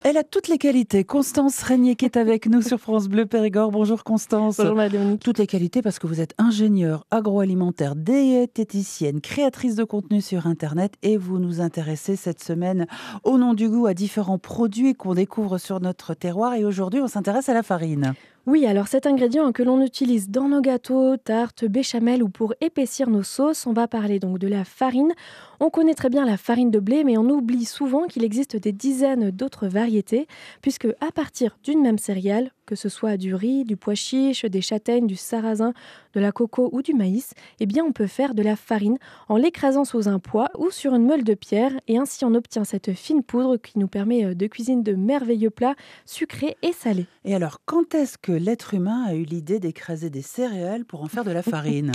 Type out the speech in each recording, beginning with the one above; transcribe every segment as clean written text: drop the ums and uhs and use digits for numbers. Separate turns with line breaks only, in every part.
Elle a toutes les qualités. Constance Régnier qui est avec nous sur France Bleu Périgord. Bonjour Constance.
Bonjour Madame.
Toutes les qualités parce que vous êtes ingénieure agroalimentaire, diététicienne, créatrice de contenu sur Internet et vous nous intéressez cette semaine au nom du goût à différents produits qu'on découvre sur notre terroir. Et aujourd'hui, on s'intéresse à la farine.
Oui, alors cet ingrédient que l'on utilise dans nos gâteaux, tartes, béchamel ou pour épaissir nos sauces, on va parler donc de la farine. On connaît très bien la farine de blé, mais on oublie souvent qu'il existe des dizaines d'autres variétés, puisque à partir d'une même céréale, que ce soit du riz, du pois chiche, des châtaignes, du sarrasin, de la coco ou du maïs, eh bien on peut faire de la farine en l'écrasant sous un poêle ou sur une meule de pierre, et ainsi on obtient cette fine poudre qui nous permet de cuisiner de merveilleux plats sucrés et salés.
Et alors, quand est-ce que l'être humain a eu l'idée d'écraser des céréales pour en faire de la farine ?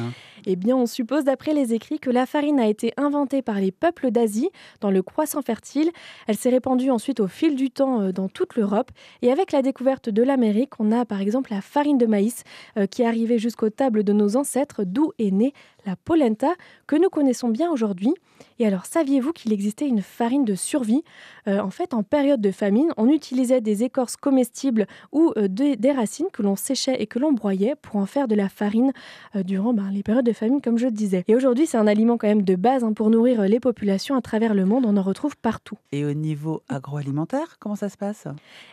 Eh bien, on suppose d'après les écrits que la farine a été inventée par les peuples d'Asie dans le croissant fertile. Elle s'est répandue ensuite au fil du temps dans toute l'Europe. Et avec la découverte de l'Amérique, on a par exemple la farine de maïs qui est arrivée jusqu'aux tables de nos ancêtres, d'où est née la polenta que nous connaissons bien aujourd'hui. Et alors, saviez-vous qu'il existait une farine de survie ? En fait, en période de famine, on utilisait des écorces comestibles ou des racines que l'on séchait et que l'on broyait pour en faire de la farine durant les périodes de famine, comme je le disais. Et aujourd'hui, c'est un aliment quand même de base pour nourrir les populations à travers le monde. On en retrouve partout.
Et au niveau agroalimentaire, comment ça se passe ?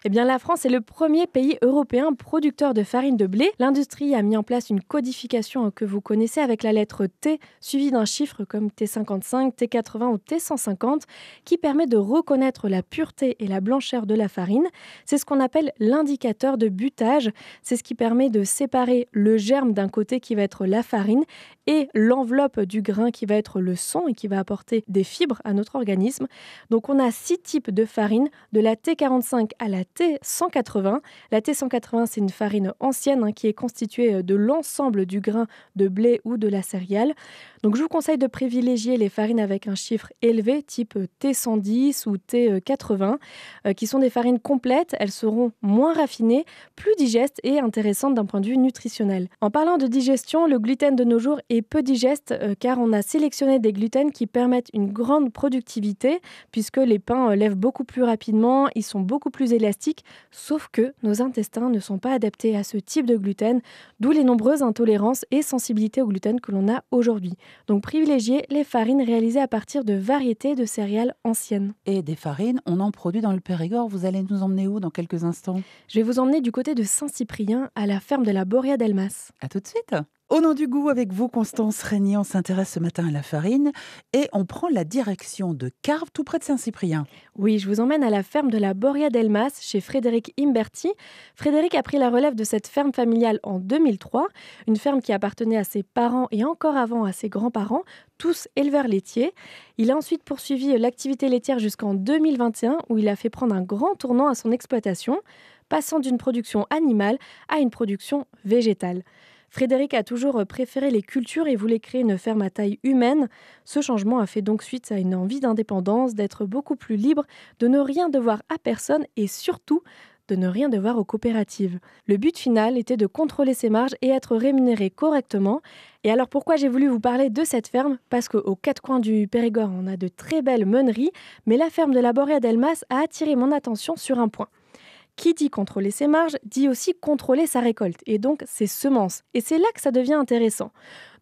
Eh bien, la France est le premier pays européen producteur de farine de blé. L'industrie a mis en place une codification que vous connaissez avec la lettre T, suivie d'un chiffre comme T55, T80 ou T150, qui permet de reconnaître la pureté et la blancheur de la farine. C'est ce qu'on appelle l'indicateur de butage. C'est ce qui permet de séparer le germe d'un côté qui va être la farine et l'enveloppe du grain qui va être le son et qui va apporter des fibres à notre organisme. Donc on a 6 types de farine, de la T45 à la T180. La T180, c'est une farine ancienne qui est constituée de l'ensemble du grain de blé ou de la céréale. Donc je vous conseille de privilégier les farines avec un chiffre élevé, type T110 ou T80, qui sont des farines complètes. Elles seront moins raffinées, plus digestes et intéressantes d'un point de vue nutritionnel. En parlant de digestion, le gluten de nos jours est peu digeste car on a sélectionné des gluten qui permettent une grande productivité puisque les pains lèvent beaucoup plus rapidement, ils sont beaucoup plus élastiques, sauf que nos intestins ne sont pas adaptés à ce type de gluten, d'où les nombreuses intolérances et sensibilités au gluten que l'on a aujourd'hui. Donc privilégiez les farines réalisées à partir de variétés de céréales anciennes.
Et des farines, on en produit dans le Périgord. Vous allez nous emmener où dans quelques instants ?
Je vais vous emmener du côté de Saint-Cyprien, à la ferme de la Boria d'Elmas.
À tout de suite. Au nom du goût, avec vous, Constance Régnier, on s'intéresse ce matin à la farine et on prend la direction de Carves, tout près de Saint-Cyprien.
Oui, je vous emmène à la ferme de la Boria d'Elmas, chez Frédéric Imberti. Frédéric a pris la relève de cette ferme familiale en 2003, une ferme qui appartenait à ses parents et encore avant à ses grands-parents, tous éleveurs laitiers. Il a ensuite poursuivi l'activité laitière jusqu'en 2021, où il a fait prendre un grand tournant à son exploitation, passant d'une production animale à une production végétale. Frédéric a toujours préféré les cultures et voulait créer une ferme à taille humaine. Ce changement a fait donc suite à une envie d'indépendance, d'être beaucoup plus libre, de ne rien devoir à personne et surtout de ne rien devoir aux coopératives. Le but final était de contrôler ses marges et être rémunéré correctement. Et alors pourquoi j'ai voulu vous parler de cette ferme ? Parce qu'aux 4 coins du Périgord, on a de très belles meuneries, mais la ferme de la Boria d'Elmas a attiré mon attention sur un point. Qui dit contrôler ses marges, dit aussi contrôler sa récolte, et donc ses semences. Et c'est là que ça devient intéressant.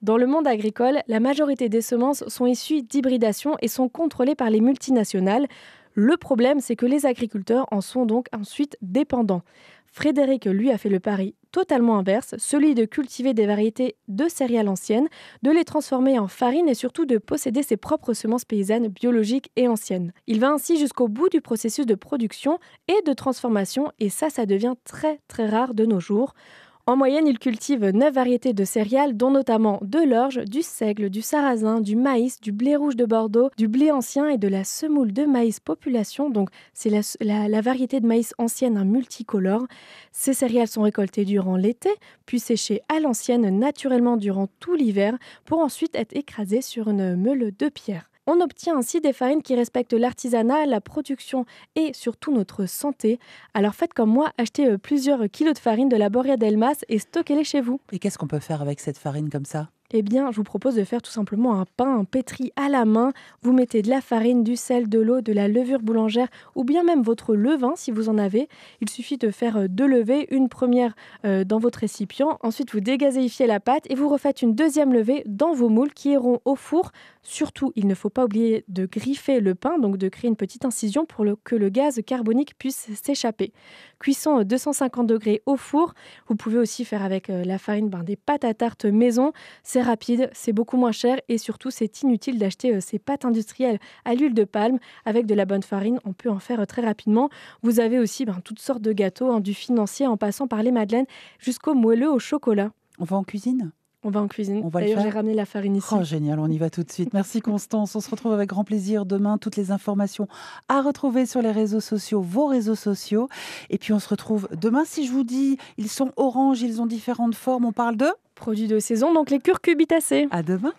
Dans le monde agricole, la majorité des semences sont issues d'hybridation et sont contrôlées par les multinationales. Le problème, c'est que les agriculteurs en sont donc ensuite dépendants. Frédéric, lui, a fait le pari totalement inverse, celui de cultiver des variétés de céréales anciennes, de les transformer en farine et surtout de posséder ses propres semences paysannes biologiques et anciennes. Il va ainsi jusqu'au bout du processus de production et de transformation et ça devient très très rare de nos jours. En moyenne, il cultive 9 variétés de céréales, dont notamment de l'orge, du seigle, du sarrasin, du maïs, du blé rouge de Bordeaux, du blé ancien et de la semoule de maïs population. Donc, c'est la variété de maïs ancienne multicolore. Ces céréales sont récoltées durant l'été, puis séchées à l'ancienne naturellement durant tout l'hiver, pour ensuite être écrasées sur une meule de pierre. On obtient ainsi des farines qui respectent l'artisanat, la production et surtout notre santé. Alors faites comme moi, achetez plusieurs kilos de farine de la Boria d'Elmas et stockez-les chez vous.
Et qu'est-ce qu'on peut faire avec cette farine comme ça ?
Eh bien, je vous propose de faire tout simplement un pain pétri à la main. Vous mettez de la farine, du sel, de l'eau, de la levure boulangère ou bien même votre levain si vous en avez. Il suffit de faire deux levées, une première dans votre récipient. Ensuite, vous dégazéifiez la pâte et vous refaites une deuxième levée dans vos moules qui iront au four. Surtout, il ne faut pas oublier de griffer le pain, donc de créer une petite incision pour que le gaz carbonique puisse s'échapper. Cuisson 250 degrés au four. Vous pouvez aussi faire avec la farine des pâtes à tarte maison. C'est rapide, c'est beaucoup moins cher et surtout c'est inutile d'acheter ces pâtes industrielles à l'huile de palme. Avec de la bonne farine, on peut en faire très rapidement. Vous avez aussi toutes sortes de gâteaux, du financier en passant par les madeleines jusqu'au moelleux au chocolat.
On va en cuisine?
On va en cuisine.
On va le
D'ailleurs, j'ai
faire.
ramené la farine ici.
Oh, génial, on y va tout de suite. Merci Constance, on se retrouve avec grand plaisir demain. Toutes les informations à retrouver sur les réseaux sociaux, vos réseaux sociaux. Et puis on se retrouve demain. Si je vous dis, ils sont oranges, ils ont différentes formes, on parle de...
Produits de saison, donc les curcubitacées.
À demain.